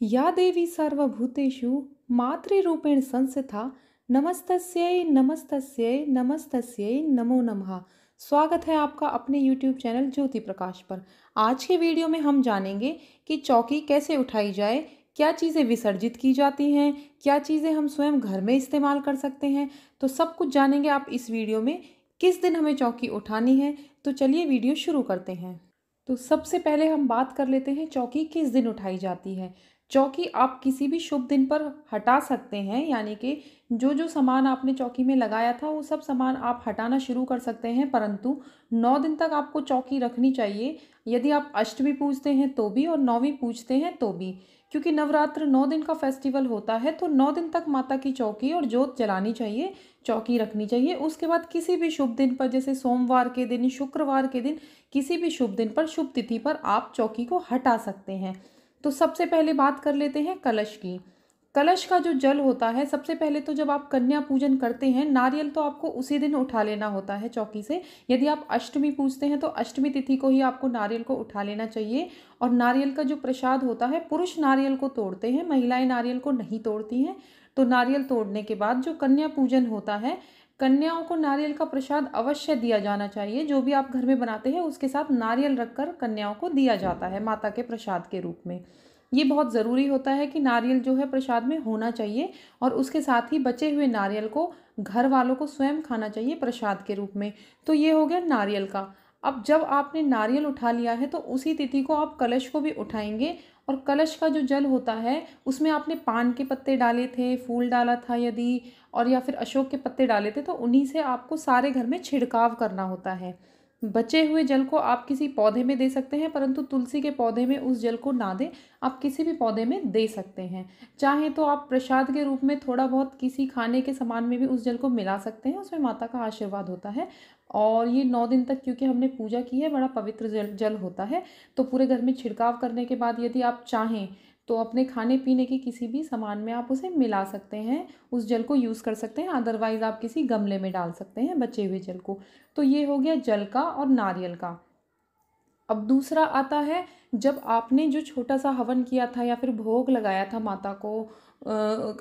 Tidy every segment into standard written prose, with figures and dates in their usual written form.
या देवी सर्वभूतेषु मातृरूपेण संस्थिता नमस्तस्यै नमस्तस्यै नमस्तस्यै नमो नमः। स्वागत है आपका अपने YouTube चैनल ज्योति प्रकाश पर। आज के वीडियो में हम जानेंगे कि चौकी कैसे उठाई जाए, क्या चीज़ें विसर्जित की जाती हैं, क्या चीज़ें हम स्वयं घर में इस्तेमाल कर सकते हैं। तो सब कुछ जानेंगे आप इस वीडियो में। किस दिन हमें चौकी उठानी है, तो चलिए वीडियो शुरू करते हैं। तो सबसे पहले हम बात कर लेते हैं चौकी किस दिन उठाई जाती है। चौकी आप किसी भी शुभ दिन पर हटा सकते हैं, यानी कि जो जो सामान आपने चौकी में लगाया था वो सब सामान आप हटाना शुरू कर सकते हैं, परंतु 9 दिन तक आपको चौकी रखनी चाहिए। यदि आप अष्टमी पूजते हैं तो भी और नौवीं पूजते हैं तो भी, क्योंकि नवरात्र 9 दिन का फेस्टिवल होता है, तो 9 दिन तक माता की चौकी और जोत जलानी चाहिए, चौकी रखनी चाहिए। उसके बाद किसी भी शुभ दिन पर, जैसे सोमवार के दिन, शुक्रवार के दिन, किसी भी शुभ दिन पर, शुभ तिथि पर आप चौकी को हटा सकते हैं। तो सबसे पहले बात कर लेते हैं कलश की। कलश का जो जल होता है, सबसे पहले तो जब आप कन्या पूजन करते हैं, नारियल तो आपको उसी दिन उठा लेना होता है चौकी से। यदि आप अष्टमी पूजते हैं तो अष्टमी तिथि को ही आपको नारियल को उठा लेना चाहिए। और नारियल का जो प्रसाद होता है, पुरुष नारियल को तोड़ते हैं, महिलाएं नारियल को नहीं तोड़ती हैं। तो नारियल तोड़ने के बाद जो कन्या पूजन होता है, कन्याओं को नारियल का प्रसाद अवश्य दिया जाना चाहिए। जो भी आप घर में बनाते हैं उसके साथ नारियल रखकर कन्याओं को दिया जाता है माता के प्रसाद के रूप में। ये बहुत ज़रूरी होता है कि नारियल जो है प्रसाद में होना चाहिए, और उसके साथ ही बचे हुए नारियल को घर वालों को स्वयं खाना चाहिए प्रसाद के रूप में। तो ये हो गया नारियल का। अब जब आपने नारियल उठा लिया है तो उसी तिथि को आप कलश को भी उठाएंगे। और कलश का जो जल होता है उसमें आपने पान के पत्ते डाले थे, फूल डाला था यदि, और या फिर अशोक के पत्ते डाले थे, तो उन्हीं से आपको सारे घर में छिड़काव करना होता है। बचे हुए जल को आप किसी पौधे में दे सकते हैं, परंतु तुलसी के पौधे में उस जल को ना दें, आप किसी भी पौधे में दे सकते हैं। चाहे तो आप प्रसाद के रूप में थोड़ा बहुत किसी खाने के सामान में भी उस जल को मिला सकते हैं, उसमें माता का आशीर्वाद होता है। और ये 9 दिन तक क्योंकि हमने पूजा की है, बड़ा पवित्र जल जल होता है। तो पूरे घर में छिड़काव करने के बाद यदि आप चाहें तो अपने खाने पीने के किसी भी सामान में आप उसे मिला सकते हैं, उस जल को यूज़ कर सकते हैं। अदरवाइज़ आप किसी गमले में डाल सकते हैं बचे हुए जल को। तो ये हो गया जल का और नारियल का। अब दूसरा आता है, जब आपने जो छोटा सा हवन किया था या फिर भोग लगाया था माता को,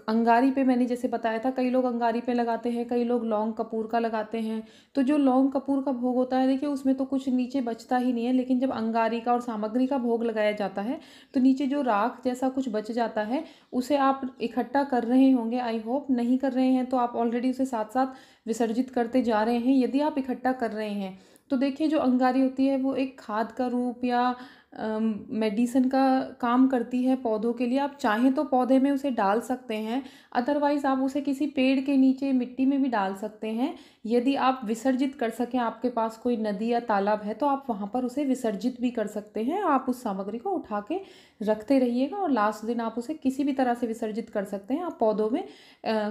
अंगारी पे, मैंने जैसे बताया था, कई लोग अंगारी पे लगाते हैं, कई लोग लौंग कपूर का लगाते हैं। तो जो लौंग कपूर का भोग होता है, देखिए उसमें तो कुछ नीचे बचता ही नहीं है, लेकिन जब अंगारी का और सामग्री का भोग लगाया जाता है तो नीचे जो राख जैसा कुछ बच जाता है, उसे आप इकट्ठा कर रहे होंगे, आई होप। नहीं कर रहे हैं तो आप ऑलरेडी उसे साथ साथ विसर्जित करते जा रहे हैं। यदि आप इकट्ठा कर रहे हैं तो देखिए, जो अंगारी होती है वो एक खाद का रूप या मेडिसिन का काम करती है पौधों के लिए। आप चाहें तो पौधे में उसे डाल सकते हैं, अदरवाइज़ आप उसे किसी पेड़ के नीचे मिट्टी में भी डाल सकते हैं। यदि आप विसर्जित कर सकें, आपके पास कोई नदी या तालाब है, तो आप वहाँ पर उसे विसर्जित भी कर सकते हैं। आप उस सामग्री को उठा के रखते रहिएगा और लास्ट दिन आप उसे किसी भी तरह से विसर्जित कर सकते हैं। आप पौधों में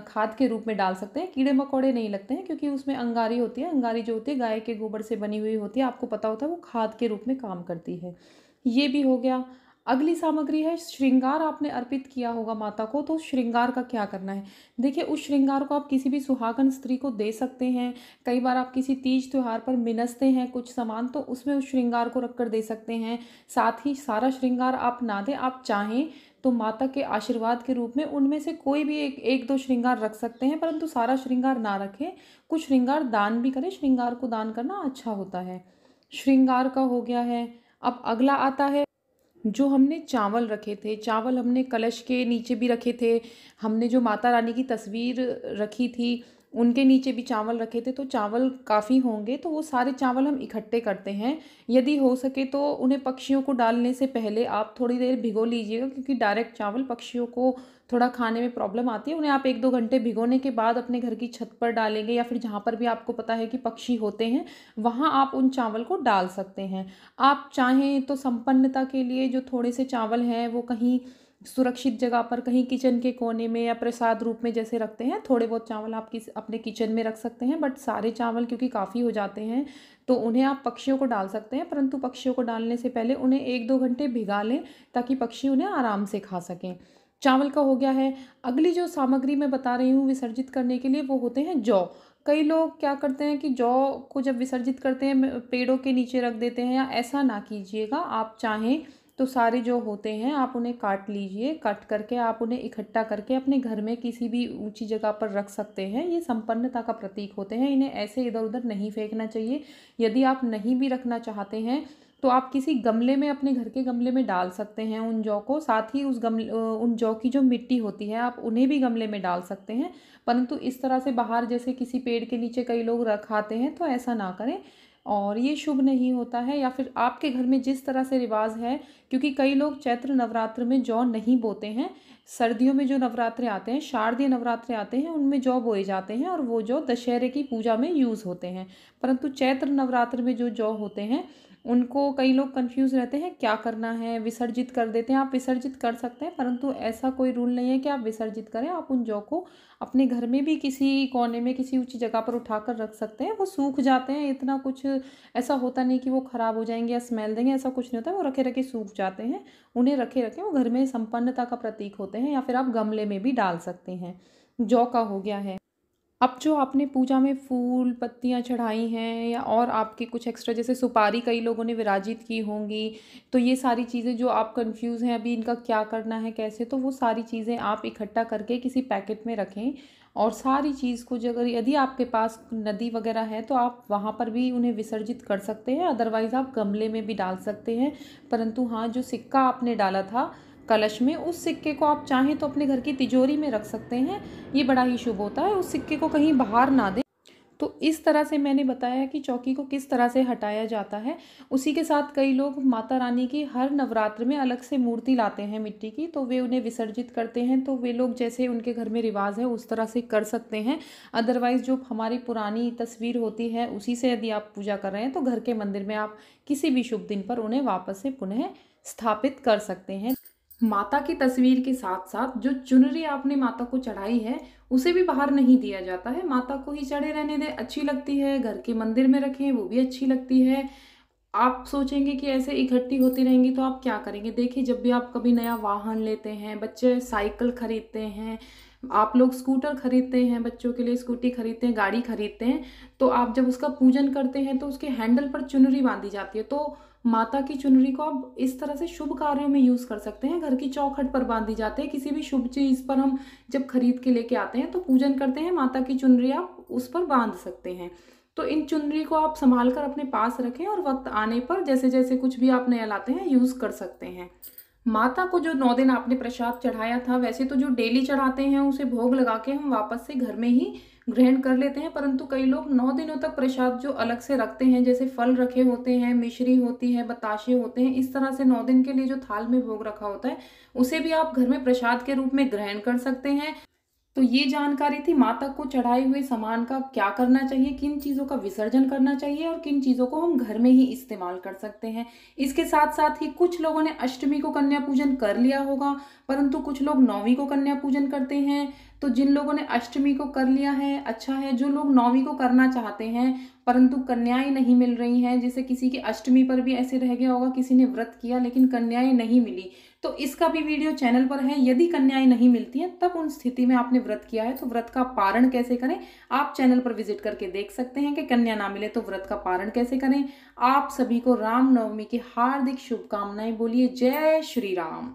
खाद के रूप में डाल सकते हैं। कीड़े मकोड़े नहीं लगते हैं, क्योंकि उसमें अंगारी होती है। अंगारी जो होती है गाय के गोबर से बनी हुई होती है, आपको पता होता है, वो खाद के रूप में काम करती है। ये भी हो गया। अगली सामग्री है श्रृंगार। आपने अर्पित किया होगा माता को, तो श्रृंगार का क्या करना है। देखिए, उस श्रृंगार को आप किसी भी सुहागन स्त्री को दे सकते हैं। कई बार आप किसी तीज त्योहार पर मिनसते हैं कुछ सामान, तो उसमें उस श्रृंगार को रख कर दे सकते हैं। साथ ही सारा श्रृंगार आप ना दें, आप चाहें तो माता के आशीर्वाद के रूप में उनमें से कोई भी एक दो श्रृंगार रख सकते हैं, परंतु सारा श्रृंगार ना रखें। कुछ श्रृंगार दान भी करें, श्रृंगार को दान करना अच्छा होता है। श्रृंगार का हो गया है। अब अगला आता है, जो हमने चावल रखे थे, चावल हमने कलश के नीचे भी रखे थे, हमने जो माता रानी की तस्वीर रखी थी उनके नीचे भी चावल रखे थे, तो चावल काफ़ी होंगे, तो वो सारे चावल हम इकट्ठे करते हैं। यदि हो सके तो उन्हें पक्षियों को डालने से पहले आप थोड़ी देर भिगो लीजिएगा, क्योंकि डायरेक्ट चावल पक्षियों को थोड़ा खाने में प्रॉब्लम आती है। उन्हें आप 1-2 घंटे भिगोने के बाद अपने घर की छत पर डालेंगे, या फिर जहाँ पर भी आपको पता है कि पक्षी होते हैं, वहाँ आप उन चावल को डाल सकते हैं। आप चाहें तो संपन्नता के लिए जो थोड़े से चावल हैं वो कहीं सुरक्षित जगह पर, कहीं किचन के कोने में या प्रसाद रूप में जैसे रखते हैं, थोड़े बहुत चावल आप अपने किचन में रख सकते हैं। बट सारे चावल क्योंकि काफ़ी हो जाते हैं, तो उन्हें आप पक्षियों को डाल सकते हैं, परंतु पक्षियों को डालने से पहले उन्हें 1-2 घंटे भिगा लें, ताकि पक्षी उन्हें आराम से खा सकें। चावल का हो गया है। अगली जो सामग्री मैं बता रही हूँ विसर्जित करने के लिए, वो होते हैं जौ। कई लोग क्या करते हैं कि जौ को जब विसर्जित करते हैं पेड़ों के नीचे रख देते हैं, या ऐसा ना कीजिएगा। आप चाहें तो सारे जो होते हैं आप उन्हें काट लीजिए। कट करके आप उन्हें इकट्ठा करके अपने घर में किसी भी ऊंची जगह पर रख सकते हैं। ये संपन्नता का प्रतीक होते हैं, इन्हें ऐसे इधर उधर नहीं फेंकना चाहिए। यदि आप नहीं भी रखना चाहते हैं तो आप किसी गमले में, अपने घर के गमले में डाल सकते हैं उन जौ को। साथ ही उन जौ की जो मिट्टी होती है आप उन्हें भी गमले में डाल सकते हैं। परंतु इस तरह से बाहर जैसे किसी पेड़ के नीचे कई लोग रखाते हैं, तो ऐसा ना करें और ये शुभ नहीं होता है। या फिर आपके घर में जिस तरह से रिवाज है, क्योंकि कई लोग चैत्र नवरात्र में जौ नहीं बोते हैं। सर्दियों में जो नवरात्रे आते हैं, शारदीय नवरात्रे आते हैं, उनमें जौ बोए जाते हैं और वो जौ दशहरे की पूजा में यूज़ होते हैं। परंतु चैत्र नवरात्र में जो जौ होते हैं उनको कई लोग कंफ्यूज रहते हैं क्या करना है, विसर्जित कर देते हैं। आप विसर्जित कर सकते हैं, परंतु ऐसा कोई रूल नहीं है कि आप विसर्जित करें। आप उन जौ को अपने घर में भी किसी कोने में, किसी ऊंची जगह पर उठाकर रख सकते हैं। वो सूख जाते हैं, इतना कुछ ऐसा होता नहीं कि वो ख़राब हो जाएंगे या स्मेल देंगे, ऐसा कुछ नहीं होता है। वो रखे रखे सूख जाते हैं। उन्हें रखे रखे वो घर में संपन्नता का प्रतीक होते हैं। या फिर आप गमले में भी डाल सकते हैं। जौ का हो गया है। अब जो आपने पूजा में फूल पत्तियां चढ़ाई हैं या और आपके कुछ एक्स्ट्रा, जैसे सुपारी कई लोगों ने विराजित की होंगी, तो ये सारी चीज़ें जो आप कंफ्यूज हैं अभी इनका क्या करना है कैसे, तो वो सारी चीज़ें आप इकट्ठा करके किसी पैकेट में रखें। और सारी चीज़ को अगर यदि आपके पास नदी वगैरह है तो आप वहाँ पर भी उन्हें विसर्जित कर सकते हैं। अदरवाइज़ आप गमले में भी डाल सकते हैं। परंतु हाँ, जो सिक्का आपने डाला था कलश में, उस सिक्के को आप चाहें तो अपने घर की तिजोरी में रख सकते हैं। ये बड़ा ही शुभ होता है। उस सिक्के को कहीं बाहर ना दें। तो इस तरह से मैंने बताया कि चौकी को किस तरह से हटाया जाता है। उसी के साथ कई लोग माता रानी की हर नवरात्र में अलग से मूर्ति लाते हैं मिट्टी की, तो वे उन्हें विसर्जित करते हैं। तो वे लोग जैसे उनके घर में रिवाज है उस तरह से कर सकते हैं। अदरवाइज़ जो हमारी पुरानी तस्वीर होती है उसी से यदि आप पूजा कर रहे हैं तो घर के मंदिर में आप किसी भी शुभ दिन पर उन्हें वापस से पुनः स्थापित कर सकते हैं। माता की तस्वीर के साथ साथ जो चुनरी आपने माता को चढ़ाई है उसे भी बाहर नहीं दिया जाता है। माता को ही चढ़े रहने दें, अच्छी लगती है। घर के मंदिर में रखें, वो भी अच्छी लगती है। आप सोचेंगे कि ऐसे इकट्ठी होती रहेंगी तो आप क्या करेंगे। देखिए, जब भी आप कभी नया वाहन लेते हैं, बच्चे साइकिल खरीदते हैं, आप लोग स्कूटर खरीदते हैं, बच्चों के लिए स्कूटी खरीदते हैं, गाड़ी खरीदते हैं, तो आप जब उसका पूजन करते हैं तो उसके हैंडल पर चुनरी बांधी जाती है। तो माता की चुनरी को आप इस तरह से शुभ कार्यों में यूज कर सकते हैं। घर की चौखट पर बांधी जाती है। किसी भी शुभ चीज पर हम जब खरीद के लेके आते हैं तो पूजन करते हैं, माता की चुनरी आप उस पर बांध सकते हैं। तो इन चुनरी को आप संभाल कर अपने पास रखें और वक्त आने पर जैसे जैसे कुछ भी आप नया लाते हैं यूज कर सकते हैं। माता को जो 9 दिन आपने प्रसाद चढ़ाया था, वैसे तो जो डेली चढ़ाते हैं उसे भोग लगा के हम वापस से घर में ही ग्रहण कर लेते हैं। परंतु कई लोग 9 दिनों तक प्रसाद जो अलग से रखते हैं, जैसे फल रखे होते हैं, मिश्री होती है, बताशे होते हैं, इस तरह से 9 दिन के लिए जो थाल में भोग रखा होता है उसे भी आप घर में प्रसाद के रूप में ग्रहण कर सकते हैं। तो ये जानकारी थी माता को चढ़ाए हुए सामान का क्या करना चाहिए, किन चीज़ों का विसर्जन करना चाहिए और किन चीज़ों को हम घर में ही इस्तेमाल कर सकते हैं। इसके साथ साथ ही कुछ लोगों ने अष्टमी को कन्या पूजन कर लिया होगा, परंतु कुछ लोग नौवीं को कन्या पूजन करते हैं। तो जिन लोगों ने अष्टमी को कर लिया है अच्छा है। जो लोग नौवीं को करना चाहते हैं परंतु कन्याएं नहीं मिल रही हैं, जैसे किसी की अष्टमी पर भी ऐसे रह गया होगा, किसी ने व्रत किया लेकिन कन्याएं नहीं मिली, तो इसका भी वीडियो चैनल पर है। यदि कन्याएं नहीं मिलती हैं तब उन स्थिति में आपने व्रत किया है तो व्रत का पारण कैसे करें, आप चैनल पर विजिट करके देख सकते हैं कि कन्या ना मिले तो व्रत का पारण कैसे करें। आप सभी को रामनवमी की हार्दिक शुभकामनाएं। बोलिए जय श्री राम।